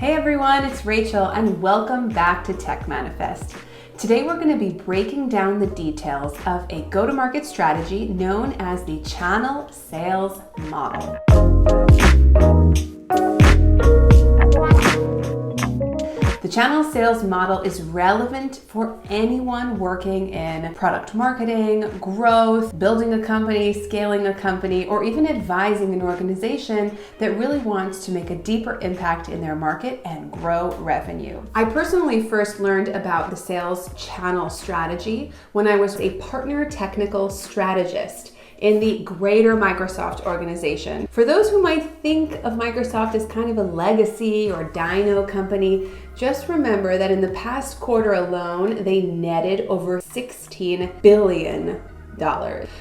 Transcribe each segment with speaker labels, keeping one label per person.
Speaker 1: Hey everyone, it's Rachel and welcome back to Tech Manifest. Today we're going to be breaking down the details of a go-to-market strategy known as the channel sales model. The channel sales model is relevant for anyone working in product marketing, growth, building a company, scaling a company, or even advising an organization that really wants to make a deeper impact in their market and grow revenue. I personally first learned about the sales channel strategy when I was a partner technical strategist in the greater Microsoft organization. For those who might think of Microsoft as kind of a legacy or dino company, just remember that in the past quarter alone, they netted over $16 billion.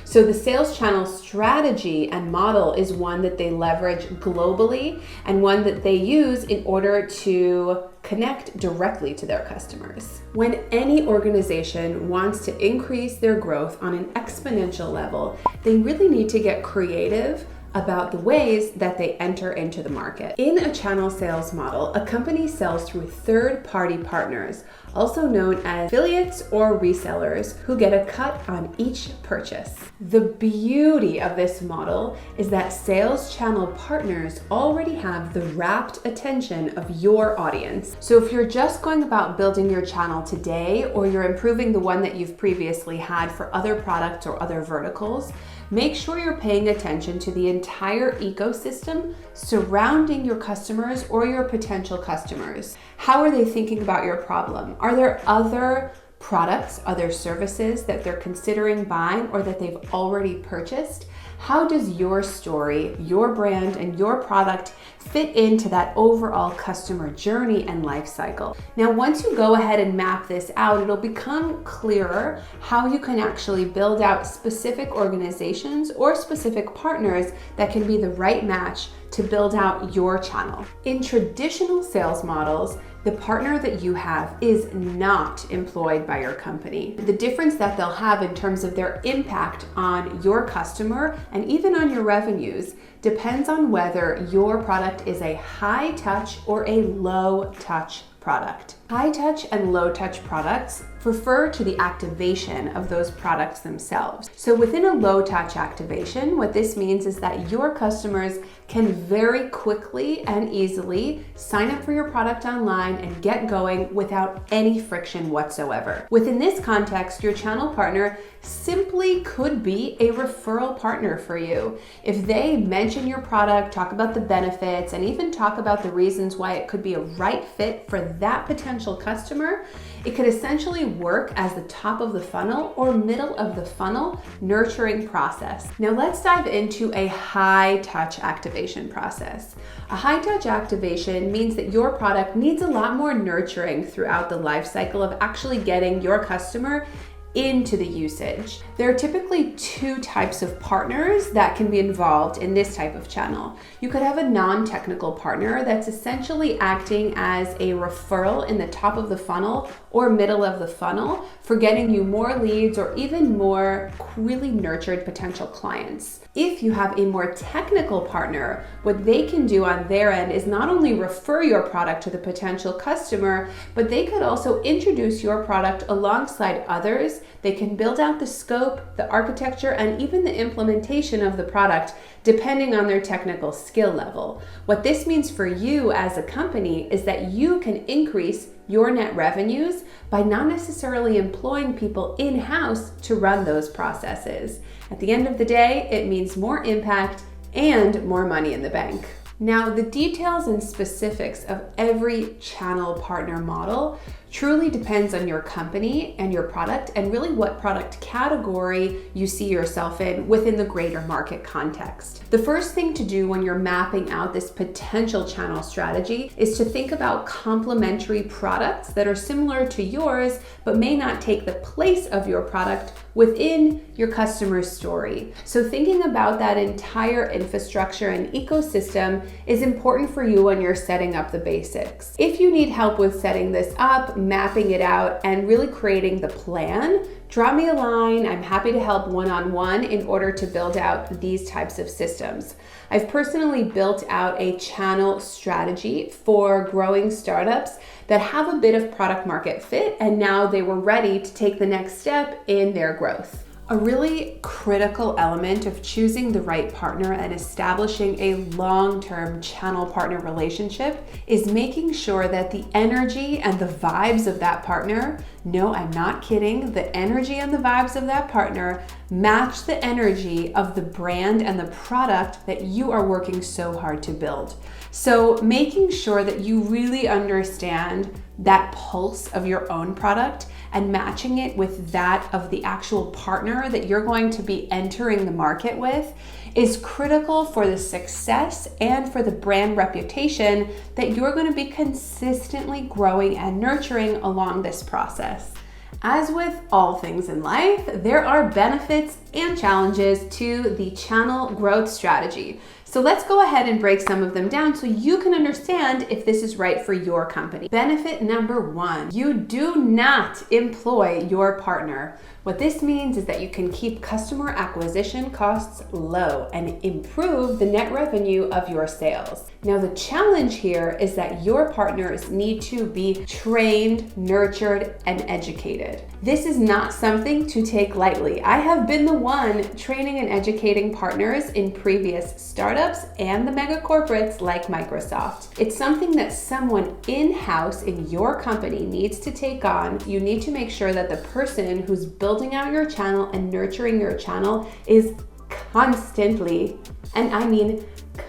Speaker 1: So the sales channel strategy and model is one that they leverage globally and one that they use in order to connect directly to their customers. When any organization wants to increase their growth on an exponential level, they really need to get creative about the ways that they enter into the market. In a channel sales model, a company sells through third-party partners, also known as affiliates or resellers, who get a cut on each purchase. The beauty of this model is that sales channel partners already have the rapt attention of your audience. So if you're just going about building your channel today, or you're improving the one that you've previously had for other products or other verticals, make sure you're paying attention to the entire ecosystem surrounding your customers or your potential customers. How are they thinking about your problem? Are there other products, other services that they're considering buying or that they've already purchased? How does your story, your brand, and your product fit into that overall customer journey and life cycle? Now, once you go ahead and map this out, it'll become clearer how you can actually build out specific organizations or specific partners that can be the right match to build out your channel. In traditional sales models, the partner that you have is not employed by your company. The difference that they'll have in terms of their impact on your customer and even on your revenues depends on whether your product is a high touch or a low touch product. High touch and low touch products refer to the activation of those products themselves. So within a low touch activation, what this means is that your customers can very quickly and easily sign up for your product online and get going without any friction whatsoever. Within this context, your channel partner simply could be a referral partner for you. If they mention your product, talk about the benefits, and even talk about the reasons why it could be a right fit for that potential customer, it could essentially work as the top of the funnel or middle of the funnel nurturing process. Now let's dive into a high touch activation process. A high touch activation means that your product needs a lot more nurturing throughout the life cycle of actually getting your customer into the usage. There are typically two types of partners that can be involved in this type of channel. You could have a non-technical partner that's essentially acting as a referral in the top of the funnel or middle of the funnel for getting you more leads or even more really nurtured potential clients. If you have a more technical partner, what they can do on their end is not only refer your product to the potential customer, but they could also introduce your product alongside others. They can build out the scope, the architecture, and even the implementation of the product depending on their technical skill level. What this means for you as a company is that you can increase your net revenues by not necessarily employing people in-house to run those processes. At the end of the day, it means more impact and more money in the bank. Now, the details and specifics of every channel partner model truly depends on your company and your product and really what product category you see yourself in within the greater market context. The first thing to do when you're mapping out this potential channel strategy is to think about complementary products that are similar to yours but may not take the place of your product within your customer's story. So thinking about that entire infrastructure and ecosystem is important for you when you're setting up the basics. If you need help with setting this up, mapping it out, and really creating the plan, drop me a line. I'm happy to help one-on-one in order to build out these types of systems. I've personally built out a channel strategy for growing startups that have a bit of product market fit, and now they were ready to take the next step in their growth. A really critical element of choosing the right partner and establishing a long-term channel partner relationship is making sure that the energy and the vibes of that partner, no, I'm not kidding, the energy and the vibes of that partner match the energy of the brand and the product that you are working so hard to build. So making sure that you really understand that pulse of your own product and matching it with that of the actual partner that you're going to be entering the market with is critical for the success and for the brand reputation that you're going to be consistently growing and nurturing along this process. As with all things in life, there are benefits and challenges to the channel growth strategy. So let's go ahead and break some of them down so you can understand if this is right for your company. Benefit number 1, you do not employ your partner. What this means is that you can keep customer acquisition costs low and improve the net revenue of your sales. Now, the challenge here is that your partners need to be trained, nurtured, and educated. This is not something to take lightly. I have been the one training and educating partners in previous startups and the mega corporates like Microsoft. It's something that someone in-house in your company needs to take on. You need to make sure that the person who's building out your channel and nurturing your channel is constantly, and I mean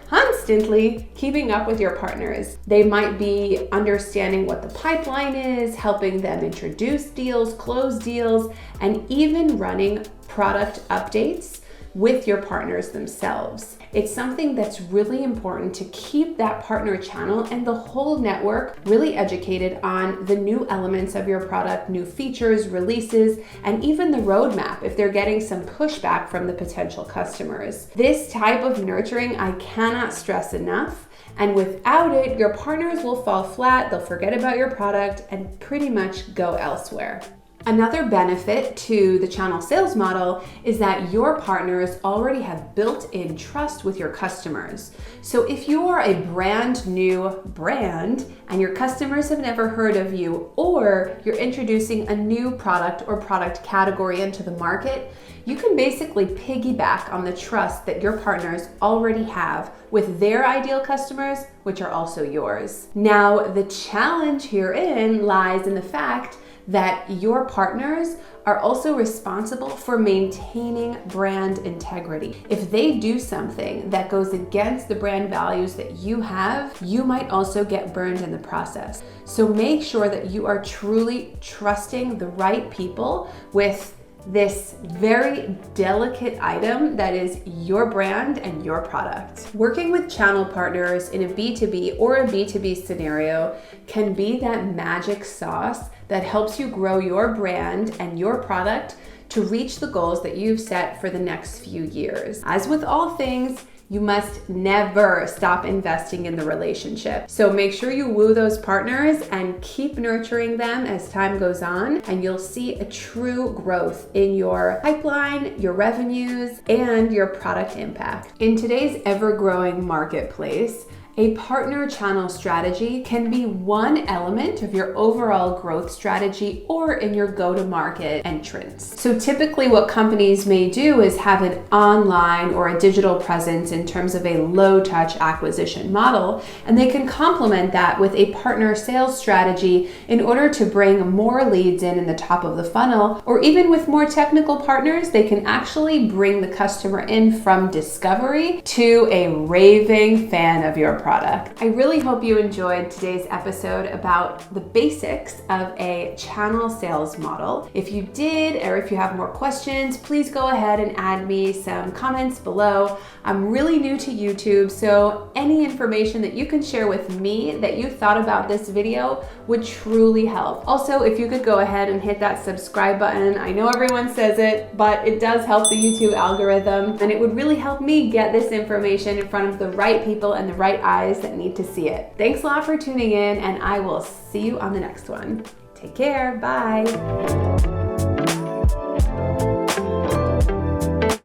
Speaker 1: constantly, keeping up with your partners. They might be understanding what the pipeline is, helping them introduce deals, close deals, and even running product updates with your partners themselves. It's something that's really important to keep that partner channel and the whole network really educated on the new elements of your product, new features, releases, and even the roadmap if they're getting some pushback from the potential customers. This type of nurturing, I cannot stress enough. And without it, your partners will fall flat, they'll forget about your product and pretty much go elsewhere. Another benefit to the channel sales model is that your partners already have built-in trust with your customers. So if you are a brand new brand and your customers have never heard of you, or you're introducing a new product or product category into the market, you can basically piggyback on the trust that your partners already have with their ideal customers, which are also yours. Now, the challenge herein lies in the fact that your partners are also responsible for maintaining brand integrity. If they do something that goes against the brand values that you have, you might also get burned in the process. So make sure that you are truly trusting the right people with this very delicate item that is your brand and your product. Working with channel partners in a B2B or a B2B scenario can be that magic sauce that helps you grow your brand and your product to reach the goals that you've set for the next few years. As with all things, you must never stop investing in the relationship. So make sure you woo those partners and keep nurturing them as time goes on, and you'll see a true growth in your pipeline, your revenues, and your product impact. In today's ever-growing marketplace, a partner channel strategy can be one element of your overall growth strategy or in your go-to-market entrance. So typically what companies may do is have an online or a digital presence in terms of a low-touch acquisition model, and they can complement that with a partner sales strategy in order to bring more leads in the top of the funnel, or even with more technical partners, they can actually bring the customer in from discovery to a raving fan of your product. I really hope you enjoyed today's episode about the basics of a channel sales model. If you did, or if you have more questions, please go ahead and add me some comments below. I'm really new to YouTube, so any information that you can share with me that you thought about this video would truly help. Also, if you could go ahead and hit that subscribe button. I know everyone says it, but it does help the YouTube algorithm, and it would really help me get this information in front of the right people and the right eyes that need to see it. Thanks a lot for tuning in, and I will see you on the next one. Take care. Bye.